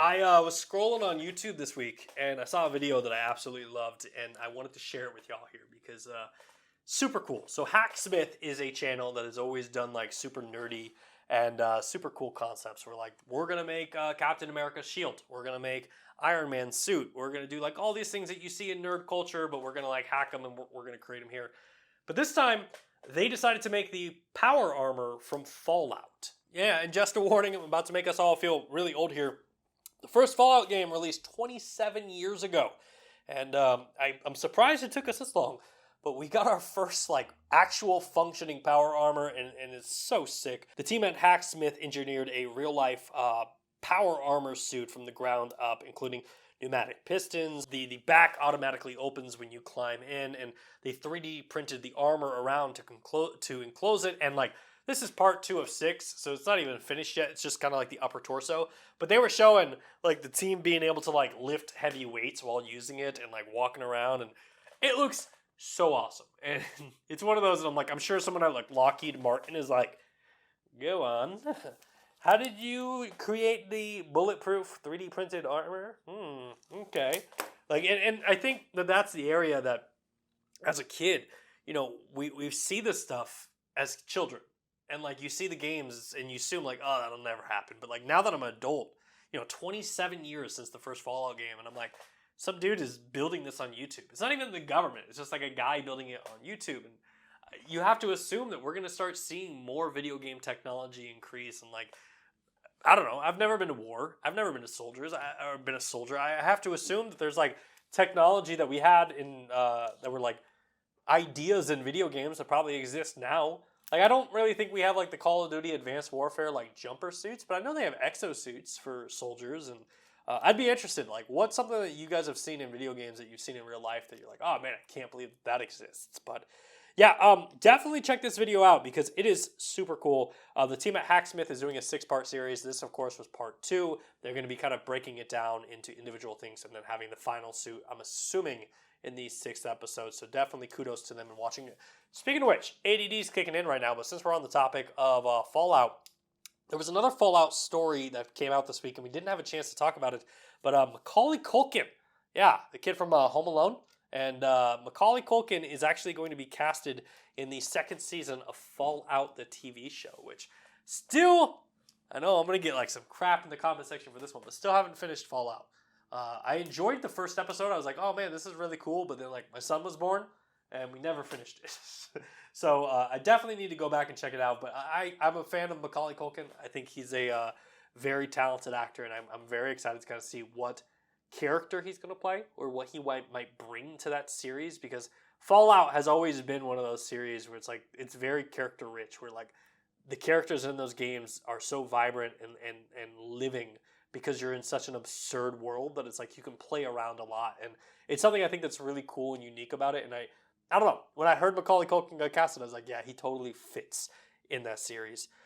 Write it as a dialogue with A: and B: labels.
A: I was scrolling on YouTube this week and I saw a video that I absolutely loved, and I wanted to share it with y'all here because super cool. So HACKSMITH is a channel that has always done like super nerdy and super cool concepts. We're gonna make Captain America's shield. We're gonna make Iron Man's suit. We're gonna do like all these things that you see in nerd culture, but we're gonna like hack them and we're gonna create them here. But this time they decided to make the power armor from Fallout. Yeah, and just a warning, I'm about to make us all feel really old here. The first Fallout game released 27 years ago, and I'm surprised it took us this long, but we got our first like actual functioning power armor, and it's so sick. The team at HACKSMITH engineered a real-life power armor suit from the ground up, including pneumatic pistons. The back automatically opens when you climb in, and they 3D printed the armor around to enclose it, and like this is part 2 of 6, so it's not even finished yet. It's just kind of like the upper torso. But they were showing like the team being able to like lift heavy weights while using it and like walking around, and it looks so awesome. And it's one of those that I'm sure someone at like Lockheed Martin is like, go on. How did you create the bulletproof 3D printed armor? Okay. Like, and I think that's the area that as a kid, we see this stuff as children. And like you see the games and you assume like, oh, that'll never happen. But like now that I'm an adult, 27 years since the first Fallout game, and I'm like, some dude is building this on YouTube. It's not even the government. It's just like a guy building it on YouTube. And you have to assume that we're going to start seeing more video game technology increase. And like, I don't know. I've never been to war. I've never been to soldiers. Or been a soldier. I have to assume that there's like technology that we had in that were like ideas in video games that probably exist now. Like, I don't really think we have, like, the Call of Duty Advanced Warfare, like, jumper suits, but I know they have exosuits for soldiers, and I'd be interested, like, what's something that you guys have seen in video games that you've seen in real life that you're like, oh, man, I can't believe that exists, but yeah, definitely check this video out because it is super cool. The team at HACKSMITH is doing a 6-part series. This, of course, was part 2. They're going to be kind of breaking it down into individual things and then having the final suit, I'm assuming, in these 6 episodes. So definitely kudos to them and watching it. Speaking of which, ADD's kicking in right now, but since we're on the topic of Fallout, there was another Fallout story that came out this week, and we didn't have a chance to talk about it, but Macaulay Culkin, yeah, the kid from Home Alone, and Macaulay Culkin is actually going to be casted in the 2nd season of Fallout, the TV show, which still, I know I'm going to get like some crap in the comment section for this one, but still haven't finished Fallout. I enjoyed the first episode. I was like, oh man, this is really cool. But then like my son was born and we never finished it. So I definitely need to go back and check it out. But I'm a fan of Macaulay Culkin. I think he's a very talented actor, and I'm very excited to kind of see what character he's going to play or what he might bring to that series, because Fallout has always been one of those series where it's like it's very character rich, where like the characters in those games are so vibrant and living, because you're in such an absurd world that it's like you can play around a lot. And it's something I think that's really cool and unique about it. And I don't know, when I heard Macaulay Culkin got casted, I was like, yeah, he totally fits in that series.